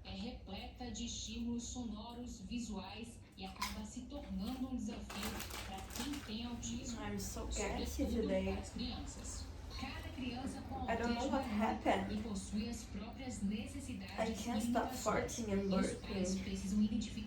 é repleta de estímulos sonoros, visuais e acaba se tornando um desafio para quem tem autismo. I'm so gassy today. Cada criança com I don't know what happened. e possui as próprias necessidades. I can't stop farting and burping. Precisam identificar